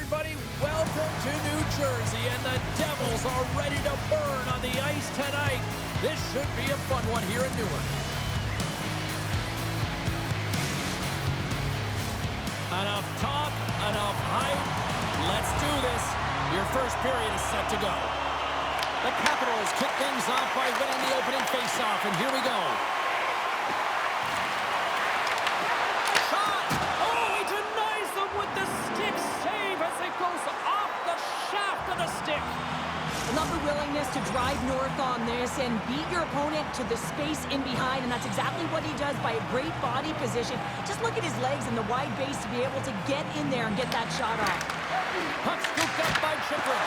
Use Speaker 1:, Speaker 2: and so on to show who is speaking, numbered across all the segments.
Speaker 1: everybody. Welcome to New Jersey, and the Devils are ready to burn on the ice tonight. This should be a fun one here in Newark. Enough talk, enough hype. Let's do this. Your first period is set to go. The Capitals kick things off by winning the opening faceoff, and here we go. Shot! Oh, he denies them with the stick save as it goes off the shaft of the stick.
Speaker 2: I love the willingness to drive north on this and beat your opponent to the space in behind, and that's exactly what he does by a great body position. Just look at his legs and the wide base to be able to get in there and get that shot off.
Speaker 1: Puck scooped up by Chychrun.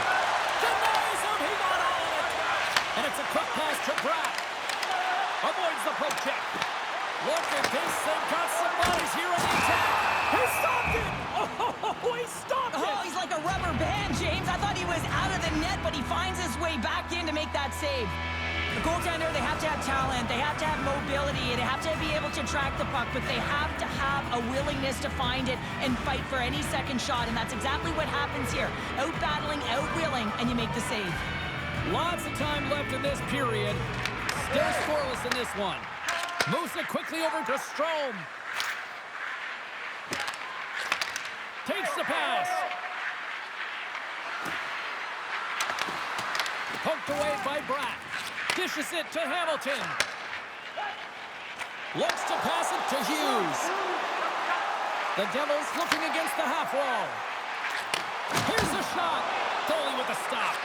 Speaker 1: Denies him, he got all of it. And it's a quick pass to Bratt. Avoids the poke check. Look at this, they've got some bodies here on the attack. He stopped it! Oh, he stopped it!
Speaker 2: Oh, he's like a rubber band, James. I thought he was out of the net, but he finds his way back in to make that save. The goaltender, they have to have talent, they have to have mobility, they have to be able to track the puck, but they have to have a willingness to find it and fight for any second shot, and that's exactly what happens here. Out-battling, out-willing, and you make the save.
Speaker 1: Lots of time left in this period. Still scoreless in this one. Moves it quickly over to Strome. Takes the pass. Poked away by Bratt. Dishes it to Hamilton. Looks to pass it to Hughes. The Devils looking against the half wall. Here's a shot. Goalie with a stop.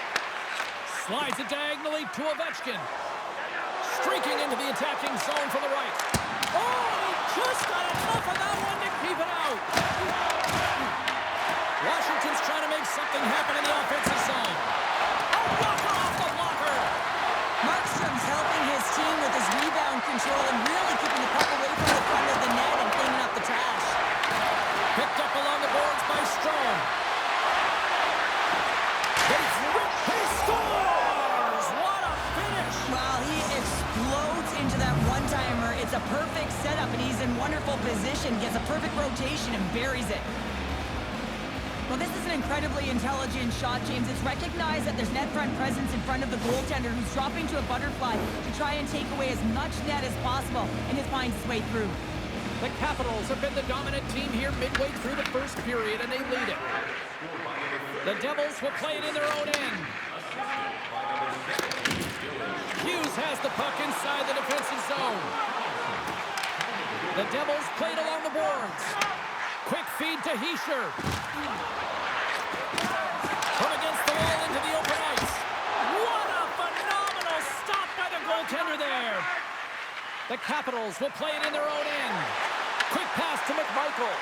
Speaker 1: Slides it diagonally to Ovechkin. Streaking into the attacking zone from the right. Oh, he just got enough of that one to keep it out. Washington's trying to make something happen in the offensive zone. A blocker off the blocker.
Speaker 2: Markstrom's helping his team with his rebound control and really keeping the puck away from the front of the net and cleaning up the trash.
Speaker 1: Picked up along the boards by Strome. He scores! What a finish!
Speaker 2: Well, he explodes into that one-timer. It's a perfect setup, and he's in wonderful position. Gets a perfect rotation and buries it. Well, this is an incredibly intelligent shot, James. It's recognized that there's net front presence in front of the goaltender who's dropping to a butterfly to try and take away as much net as possible, and it finds its way through.
Speaker 1: The Capitals have been the dominant team here midway through the first period, and they lead it. The Devils will play it in their own end. Hughes has the puck inside the defensive zone. The Devils play it along the boards. Quick feed to Hischier. From against the wall into the open ice. What a phenomenal stop by the goaltender there. The Capitals will play it in their own end. Quick pass to McMichael.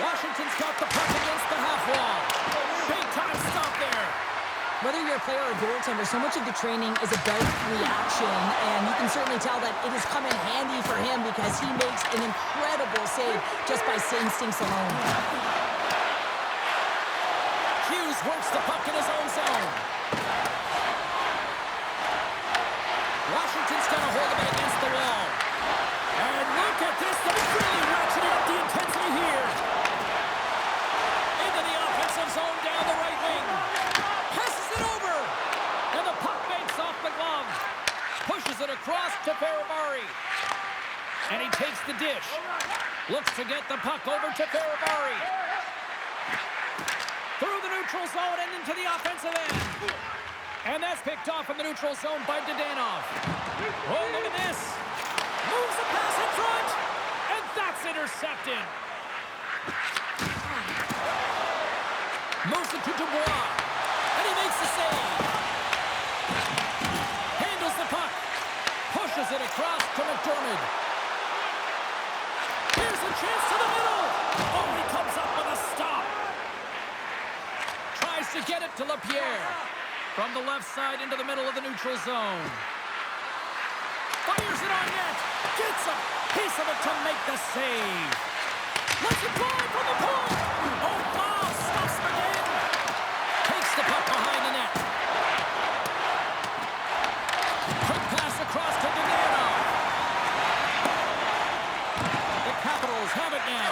Speaker 1: Washington's got the puck against the half wall. Big time stop there.
Speaker 2: Whether you're a player or a goaltender, so much of the training is about reaction, and you can certainly tell that it has come in handy for him because he makes an incredible save just by instincts alone.
Speaker 1: Hughes works the puck in his own zone. Washington's got a hold of it against the wall. And look at this, they're really ratcheting up the intensity here. Into the offensive zone down the right wing. Passes it over. And the puck banks off the glove. Pushes it across to Ferravari. And he takes the dish. Looks to get the puck over to Ferravari. Through the neutral zone and into the offensive end. And that's picked off in the neutral zone by Dadonov. Oh, look at this. Moves the pass in front. And that's intercepted. Moves it to Dubois. And he makes the save. Handles the puck. Pushes it across to McDermott. Here's a chance to the middle. Oh, he comes up with a stop. Tries to get it to LaPierre. From the left side into the middle of the neutral zone. Fires it on net. Gets a piece of it to make the save. Let's it fly from the point. Oh, wow. Stops again. Takes the puck behind the net. Quick pass across to Dadonov. The Capitals have it now.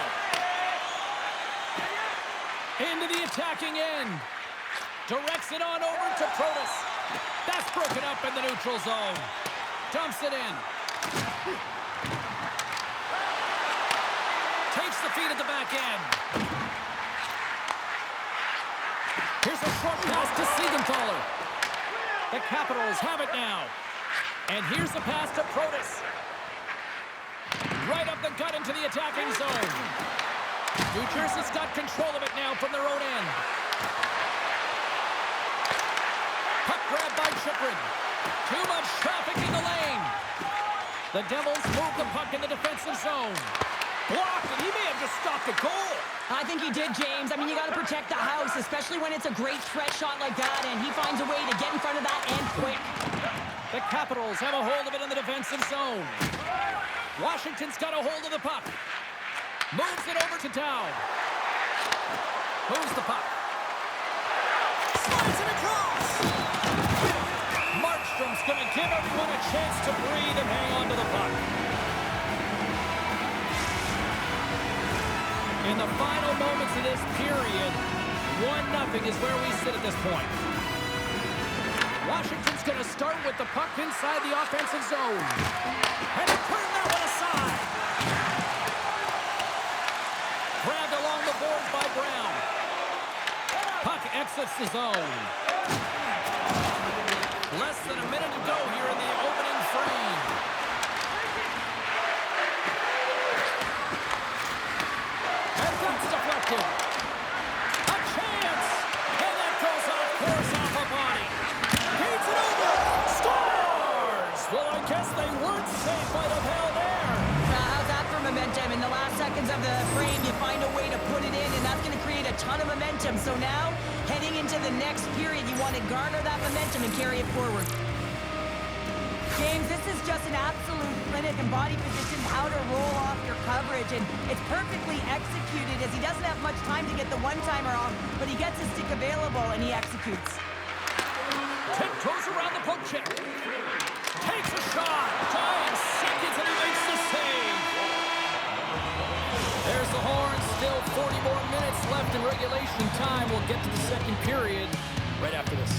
Speaker 1: Into the attack. it on over to Protas. That's broken up in the neutral zone. Dumps it in. Takes the feed at the back end. Here's a short pass to Siegenthaler. The Capitals have it now. And here's the pass to Protas. Right up the gut into the attacking zone. New Jersey's got control of it now from their own end. Puck grab by Chychrun. Too much traffic in the lane. The Devils move the puck in the defensive zone. Blocked, and he may have just stopped a goal.
Speaker 2: I think he did, James. I mean, you got to protect the house, especially when it's a great threat shot like that, and he finds a way to get in front of that and quick.
Speaker 1: The Capitals have a hold of it in the defensive zone. Washington's got a hold of the puck. Moves it over to Dow. Moves the puck. Slides it across. Markstrom's going to give everyone a chance to breathe and hang on to the puck. In the final moments of this period, 1-0 is where we sit at this point. Washington's going to start with the puck inside the offensive zone. And he turned that one aside. Grabbed along the boards by Brown. Puck exits the zone. Less than a minute to go here in the opening frame. And that's deflected. A chance! And that goes off course off a body. Beats it over! Scores! Well, I guess they weren't safe by the hell there.
Speaker 2: How's that for momentum? In the last seconds of the frame, you find a way to put it in, and that's going to create a ton of momentum. So now, heading into the next period, you want to garner that momentum and carry it forward. James, this is just an absolute clinic in body position, how to roll off your coverage, and it's perfectly executed as he doesn't have much time to get the one-timer off, but he gets his stick available and he executes.
Speaker 1: Tiptoes around the poke check. Takes a shot. 5 seconds and he makes the save. There's the horn. Still 40 more minutes left in regulation time. We'll get to the second period right after this.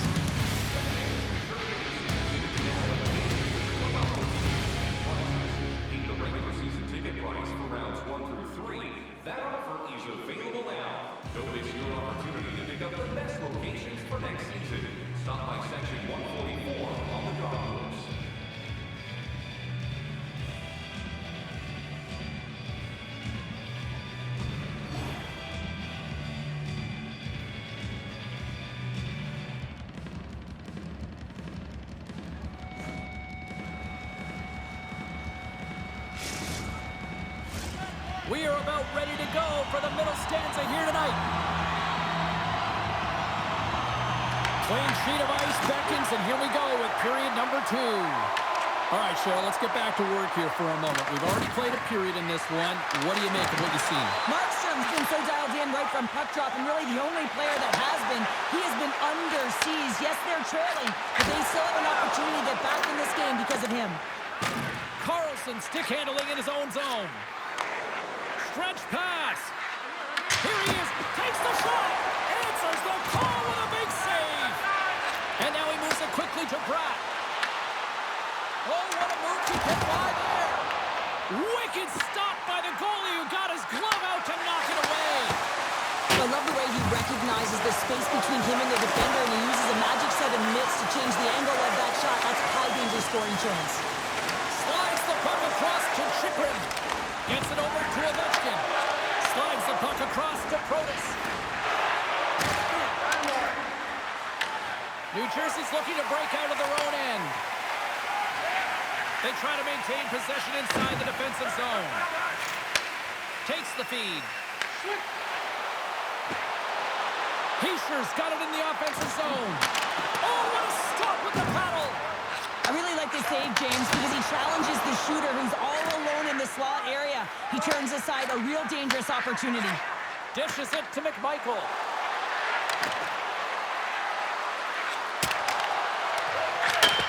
Speaker 3: The regular season ticket price for rounds 1 through 3. That offer is available now. Don't miss your opportunity to pick up the best locations for next season. Stop by section 144 on the golf course.
Speaker 1: We are about ready to go for the middle stanza here tonight. Clean sheet of ice beckons, and here we go with period number 2. All right, Cheryl, let's get back to work here for a moment. We've already played a period in this one. What do you make of what you've seen?
Speaker 2: Markstrom's been so dialed in right from puck drop, and really the only player that has been. He has been under siege. Yes, they're trailing, but they still have an opportunity to get back in this game because of him.
Speaker 1: Carlson stick handling in his own zone. Stretch pass. Here he is. Takes the shot. Answers the call with a big save. And now he moves it quickly to Pratt. Oh, what a move to get by there. Wicked stop by the goalie who got his glove out to knock it away.
Speaker 2: I love the way he recognizes the space between him and the defender, and he uses a magic set of mitts to change the angle of that shot. That's a high-danger scoring chance.
Speaker 1: Slides the puck across to Chychrun. Gets it over to Ovechkin. Slides the puck across to Protas. New Jersey's looking to break out of their own end. They try to maintain possession inside the defensive zone. Takes the feed. Heischer's got it in the offensive zone. Oh, what a stop with the paddle!
Speaker 2: I really like this save, James, because he challenges the shooter who's all alone in the slot area. He turns aside a real dangerous opportunity.
Speaker 1: Dishes it to McMichael.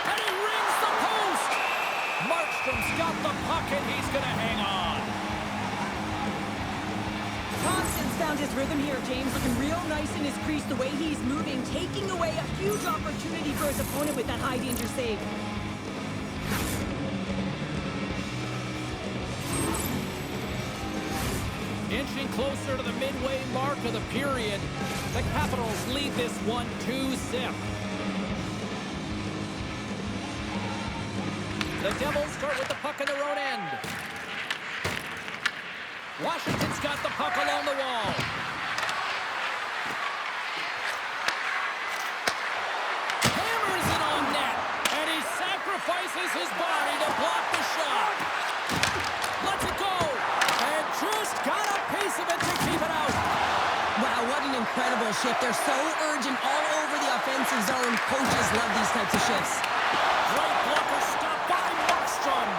Speaker 1: And he rings the post! Markstrom's got the puck and he's gonna hang on.
Speaker 2: Thompson's found his rhythm here, James. Looking real nice in his crease, the way he's moving, taking away a huge opportunity for his opponent with that high-danger save.
Speaker 1: Inching closer to the midway mark of the period, the Capitals lead this one 2-zip. The Devils start with the puck in their own end. Washington's got the puck along the wall. Hammers it on net, and he sacrifices his body to block the shot. Lets it go, and just got a piece of it to keep it out.
Speaker 2: Wow, what an incredible shift. They're so urgent all over the offensive zone. Coaches love these types of shifts.
Speaker 1: Great blocker stop by Markstrom.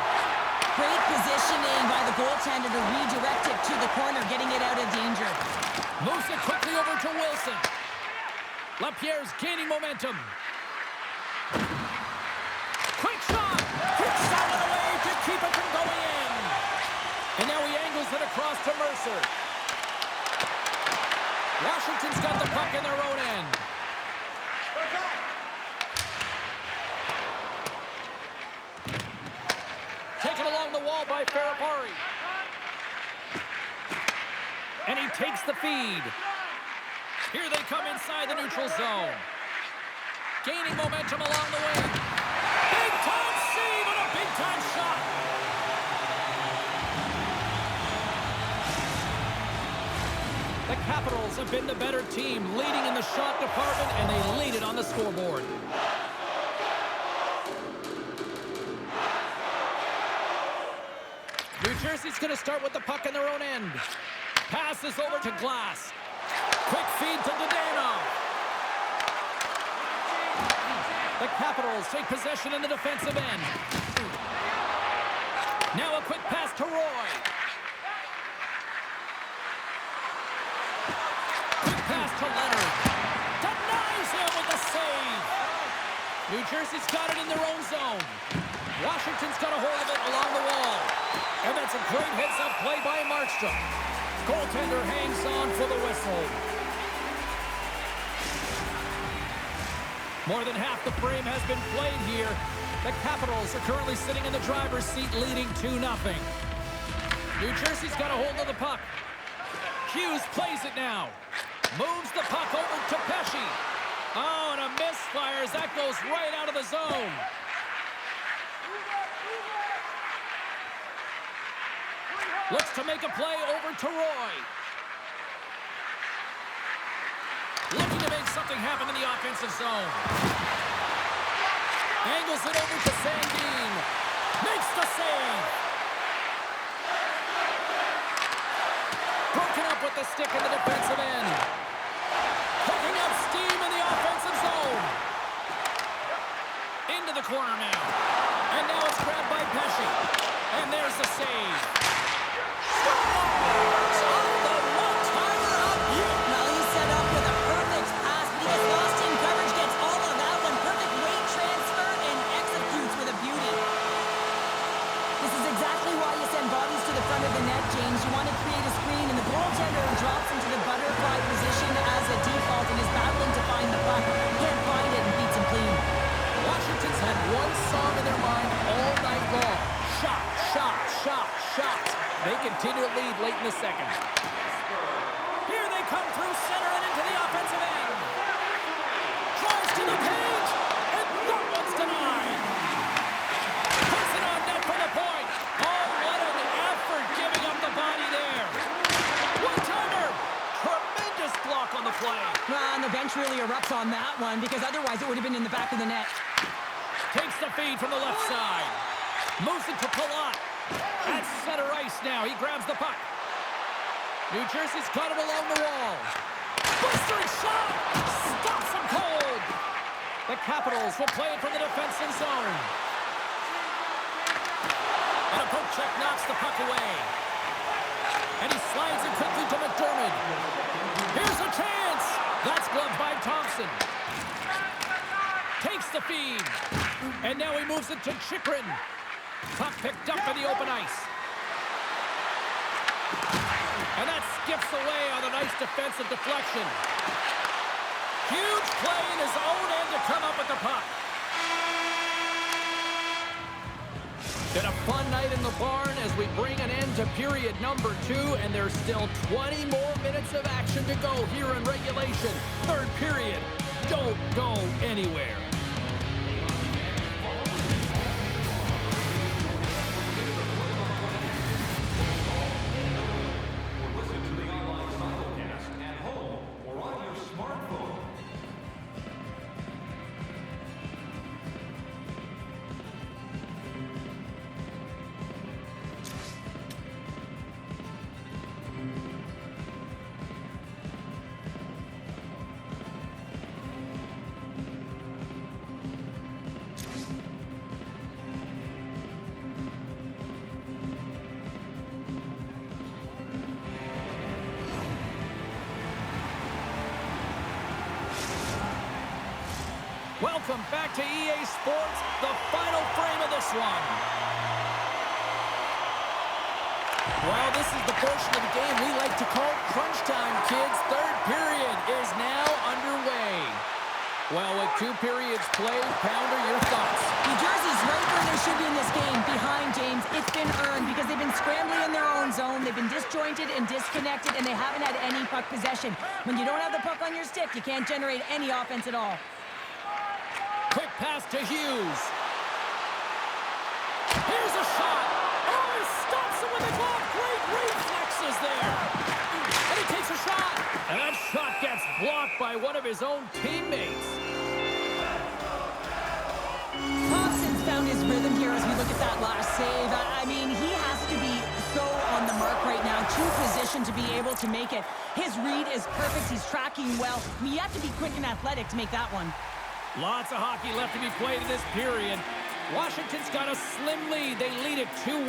Speaker 2: Great positioning by the goaltender to redirect it to the corner, getting it out of danger.
Speaker 1: Moves it quickly over to Wilson. LaPierre's gaining momentum. Quick shot! Quick shot on the way to keep it from going in. And now he angles it across to Mercer. Washington's got the puck in their own end. Taken along the wall by Ferrapari. And he takes the feed. Here they come inside the neutral zone. Gaining momentum along the wing. Big-time save and a big-time shot. The Capitals have been the better team, leading in the shot department, and they lead it on the scoreboard. New Jersey's going to start with the puck in their own end. Passes over to Glass. Quick feed to Dadonov. The Capitals take possession in the defensive end. Now a quick pass to Roy. Quick pass to Leonard. Denies him with the save. New Jersey's got it in their own zone. Washington's got a hold of it along the wall. And that's a great heads-up play by Markstrom. Goaltender hangs on for the whistle. More than half the frame has been played here. The Capitals are currently sitting in the driver's seat, leading 2-0. New Jersey's got a hold of the puck. Hughes plays it now. Moves the puck over to Pesce. Oh, and a misfire as that goes right out of the zone. Looks to make a play over to Roy. Looking to make something happen in the offensive zone. Angles it over to Sandin. Makes the save. Broken up with the stick in the defensive end. Picking up steam in the offensive zone. Into the corner now. And now it's grabbed by Pesce. And there's the save. They continue to lead late in the second. Here they come through center and into the offensive end. Drives to the cage, and that one's denied. Puts it on net for the point. Oh, what an effort giving up the body there. One-timer. Tremendous block on the play.
Speaker 2: Well, and the bench really erupts on that one because otherwise it would have been in the back of the net.
Speaker 1: Takes the feed from the left side. Moves it to Palat. At center ice now. He grabs the puck. New Jersey's got it along the wall. Bustering shot! Stops him cold! The Capitals will play it from the defensive zone. And a poke check knocks the puck away. And he slides it quickly to McDermott. Here's a chance! That's gloved by Thompson. Takes the feed. And now he moves it to Chychrun. Puck picked up in the open ice. And that's skips away on a nice defensive deflection. Huge play in his own end to come up with the puck. Been a fun night in the barn as we bring an end to period number 2, and there's still 20 more minutes of action to go here in regulation. Third period. Don't go anywhere.
Speaker 3: Listen to the online simulcast at home or on your smartphone.
Speaker 1: Welcome back to EA Sports, the final frame of this one. Well, this is the portion of the game we like to call crunch time, kids. Third period is now underway. Well, with 2 periods played, Pounder, your thoughts?
Speaker 2: New Jersey's right where they should be in this game, behind James. It's been earned because they've been scrambling in their own zone. They've been disjointed and disconnected, and they haven't had any puck possession. When you don't have the puck on your stick, you can't generate any offense at all.
Speaker 1: Quick pass to Hughes. Here's a shot. Oh, he stops it with the glove. Great reflexes there. And he takes a shot. And that shot gets blocked by one of his own teammates.
Speaker 2: Thompson's found his rhythm here as we look at that last save. I mean, he has to be so on the mark right now, true position to be able to make it. His read is perfect. He's tracking well. I mean, you have to be quick and athletic to make that one.
Speaker 1: Lots of hockey left to be played in this period. Washington's got a slim lead. They lead it 2-1.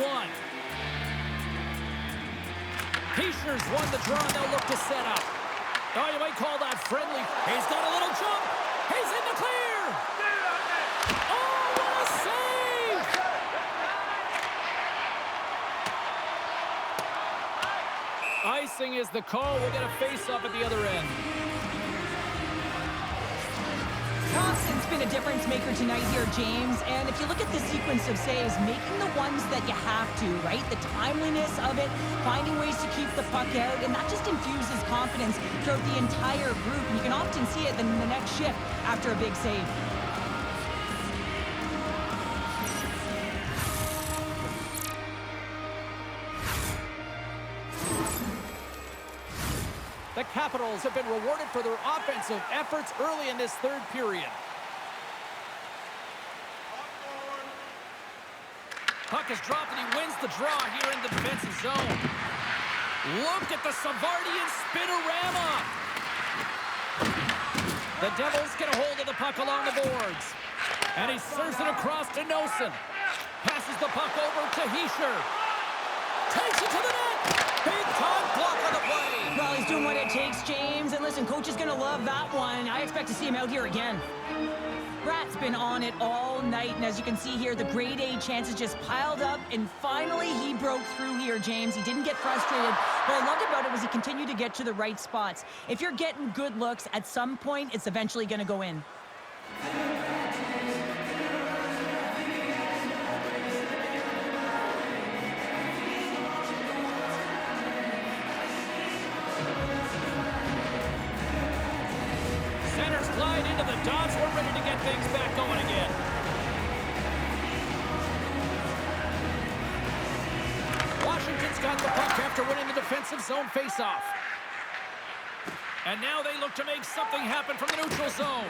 Speaker 1: Heischer's won the draw, and they'll look to set up. Oh, you might call that friendly. He's got a little jump. He's in the clear. Oh, what a save! Icing is the call. We'll get a face-off at the other end.
Speaker 2: Thompson's been a difference maker tonight here, James. And if you look at the sequence of saves, making the ones that you have to, right? The timeliness of it, finding ways to keep the puck out, and that just infuses confidence throughout the entire group. And you can often see it in the next shift after a big save.
Speaker 1: The Capitals have been rewarded for their offensive efforts early in this third period. Puck is dropped and he wins the draw here in the defensive zone. Look at the Savardian spinorama. The Devils get a hold of the puck along the boards. And he serves it across to Noesen. Passes the puck over to Hischier. Takes it to the net. Big time block on the play.
Speaker 2: Well, he's doing what it takes, James. And listen, coach is going to love that one. I expect to see him out here again. Pratt's been on it all night, and as you can see here, the grade A chances just piled up, and finally he broke through here, James. He didn't get frustrated. What I loved about it was he continued to get to the right spots. If you're getting good looks, at some point, it's eventually going to go in.
Speaker 1: Centers glide into the dots. We're ready to get things back going again. Washington's got the puck after winning the defensive zone faceoff. And now they look to make something happen from the neutral zone.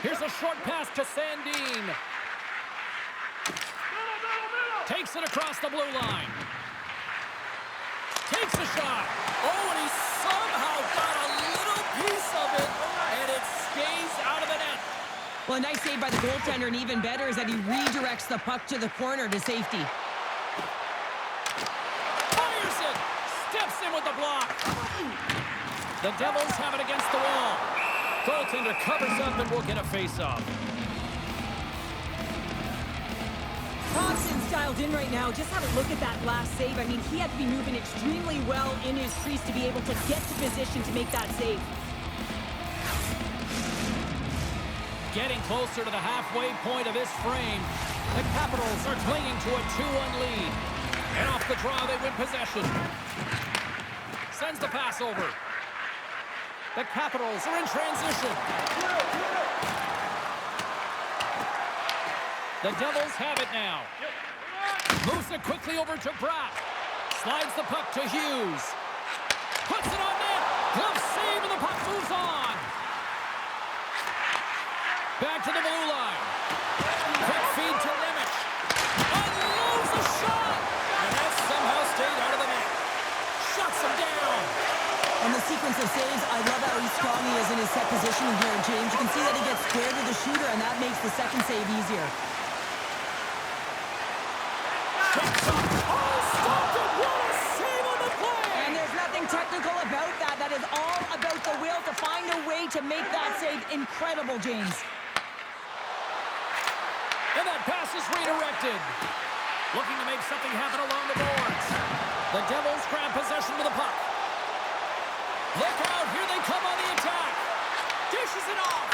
Speaker 1: Here's a short pass to Sandin. Takes it across the blue line. Takes a shot. Oh, and he somehow got a little piece of it, and it stays out of the net.
Speaker 2: Well, a nice save by the goaltender, and even better is that he redirects the puck to the corner to safety.
Speaker 1: Fires it. Steps in with the block. The Devils have it against the wall. Goaltender covers up, and we'll get a face-off.
Speaker 2: Thompson style dialed in right now. Just have a look at that last save. I mean, he had to be moving extremely well in his crease to be able to get to position to make that save.
Speaker 1: Getting closer to the halfway point of this frame. The Capitals are clinging to a 2-1 lead. And off the draw, they win possession. Sends the pass over. The Capitals are in transition. The Devils have it now. Moves it quickly over to Bratt. Slides the puck to Hughes. Puts it on net. Glove save, and the puck moves on. Back to the blue line. Quick feed to Nemec. Unloads the shot. And that somehow stayed out of the net. Shuts him down.
Speaker 2: On the sequence of saves, I love how strong he is in his set positioning here, James. You can see that he gets square to the shooter, and that makes the second save easier.
Speaker 1: Oh, stopped it. What a save on the play.
Speaker 2: And there's nothing technical about that. That is all about the will to find a way to make that save incredible, James.
Speaker 1: And that pass is redirected. Looking to make something happen along the boards. The Devils grab possession with the puck. Look out, here they come on the attack. Dishes it off.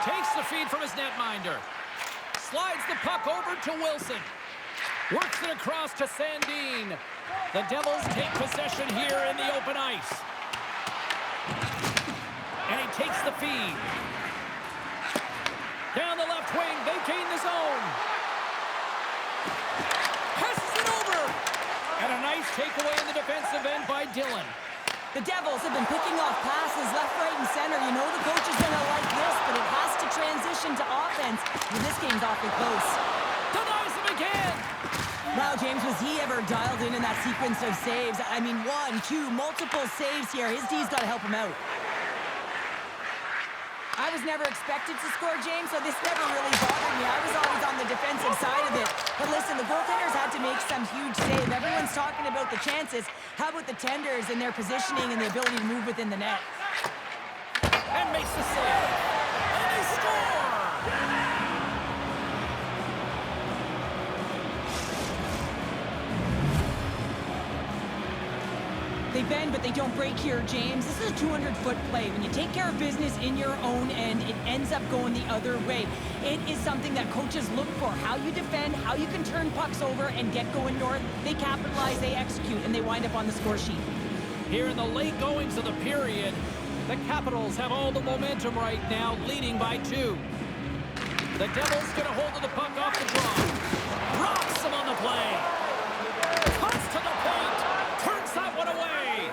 Speaker 1: Takes the feed from his netminder. Slides the puck over to Wilson. Works it across to Sandin. The Devils take possession here in the open ice. And he takes the feed. Down the left wing, they gain the zone. Passes it over. And a nice takeaway in the defensive end by Dillon.
Speaker 2: The Devils have been picking off passes left, right, and center. You know the coach is going to like this, but it has to transition to offense. And this game's awfully close.
Speaker 1: Denies him again.
Speaker 2: Wow, James, was he ever dialed in that sequence of saves? I mean, 1, 2, multiple saves here. His D's got to help him out. I was never expected to score, James, so this never really bothered me. I was always on the defensive side of it. But listen, the goaltenders had to make some huge save. Everyone's talking about the chances. How about the tenders and their positioning and the ability to move within the net?
Speaker 1: And makes the save. And they score!
Speaker 2: They bend, but they don't break here, James. This is a 200-foot play. When you take care of business in your own end, it ends up going the other way. It is something that coaches look for. How you defend, how you can turn pucks over and get going north. They capitalize, they execute, and they wind up on the score sheet.
Speaker 1: Here in the late goings of the period, the Capitals have all the momentum right now, leading by 2. The Devils get a hold of the puck off the draw. Rocks him on the play. Cuts to the point. Turns that one away.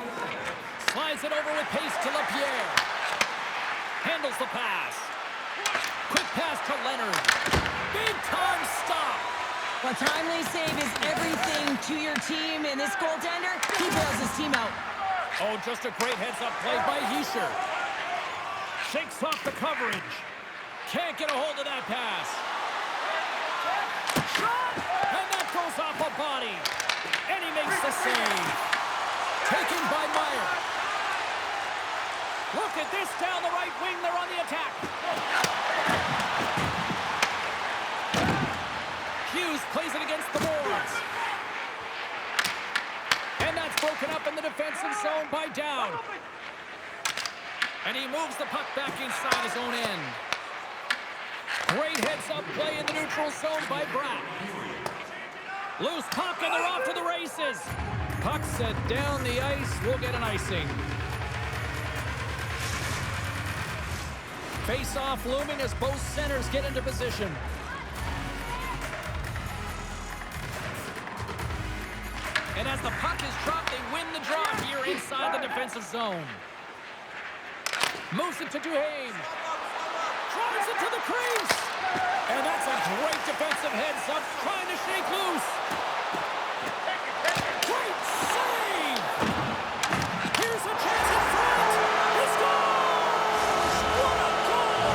Speaker 1: Slides it over with pace to LaPierre. Handles the pass. Quick pass to Leonard. Big time stop.
Speaker 2: A timely save is everything to your team, and this goaltender, he bails his team out.
Speaker 1: Oh, just a great heads-up play by Hischier. Shakes off the coverage. Can't get a hold of that pass. Shot! And that goes off a body. And he makes the save. Taken by Meyer. Look at this down the right wing. They're on the attack. Hughes plays it against the boards. And that's broken up in the defensive zone by Dowd. And he moves the puck back inside his own end. Great heads-up play in the neutral zone by Bratt. Loose puck, and they're off to the races. Puck set down the ice. We'll get an icing. Face-off looming as both centers get into position. And as the puck is dropped, they win the draw here inside the defensive zone. Moves it to Duhaime. Drives it to the crease. And that's a great defensive heads-up, trying to shake loose. Great save! Here's a chance in front. He scores! What a goal!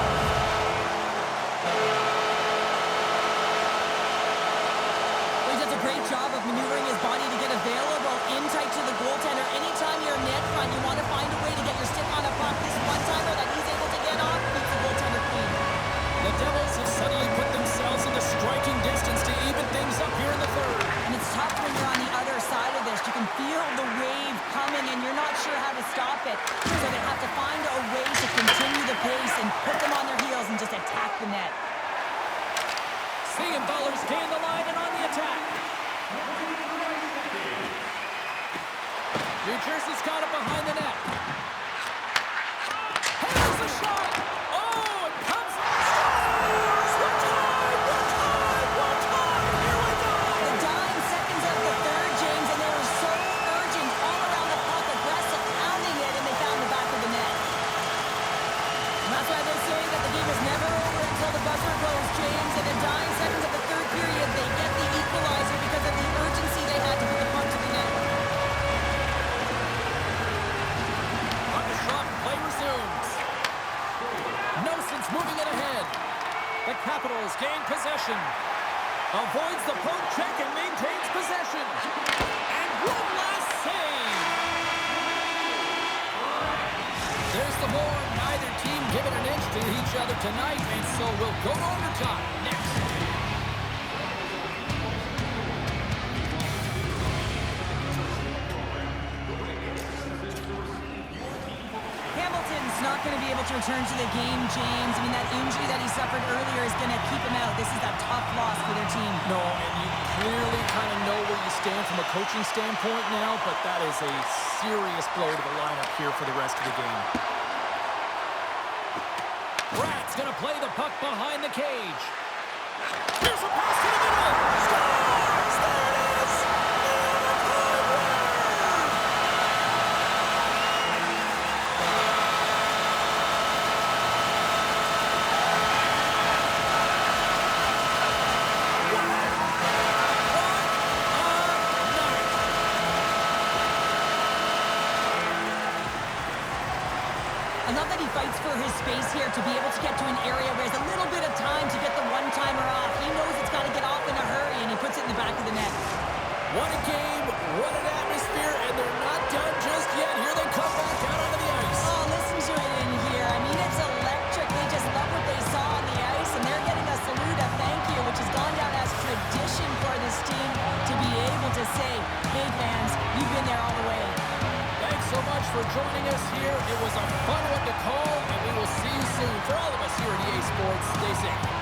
Speaker 2: He does a great job of maneuvering his body to get available in tight to the goaltender. Anytime you're net front, you want to find a way to get your stick on a puck. This one-timer that he's able to get off beats the goaltender clean.
Speaker 1: The Devils have suddenly put themselves into striking distance
Speaker 2: can feel the wave coming, and you're not sure how to stop it. So they have to find a way to continue the pace and put them on their heels and just attack the net.
Speaker 1: Seeing Ballers gain the line and on the attack. New Jersey's got it behind the net. Here's the shot. Oh, it comes. Scores! We're tied! We're tied! We're tied! Here we go!
Speaker 2: The dying seconds of the third, James, and they were so urgent all around the puck, aggressive, pounding it, and they found the back of the net. And that's why they say that the game is never over until the buzzer goes, James. In the dying seconds of the third period, they get the equalizer because of the urgency they had to put the puck to the net.
Speaker 1: On the shot, play resumes. Nelson's moving it ahead. The Capitals gain possession. Avoids the poke check and maintains possession. And one last save. There's the board. Neither team giving an inch to each other tonight, and so we'll go to overtime next.
Speaker 2: Hamilton's not going to be able to return to the game, James. I mean, that injury that he suffered earlier is going to keep him out. This is a tough loss for their team.
Speaker 1: No, and you clearly kind of know where you stand from a coaching standpoint now, but that is a serious blow to the lineup here for the rest of the game. Brad's going to play the puck behind the cage. Here's a pass to the middle. Scores! There it is!
Speaker 2: I love that he fights for his space here to be able to get to an area where he has a little bit of time to get the one-timer off. He knows it's got to get off in a hurry, and he puts it in the back of the net.
Speaker 1: What a game, what an atmosphere, and they're not done just yet. Here they come back out onto the ice.
Speaker 2: Oh, listen to it in here. I mean, it's electric. They just love what they saw on the ice, and they're getting a salute, a thank you, which has gone down as tradition for this team to be able to say, hey, fans, you've been there all the way.
Speaker 1: Thanks so much for joining us here. It was a fun one to call, and we will see you soon. For all of us here at EA Sports, stay safe.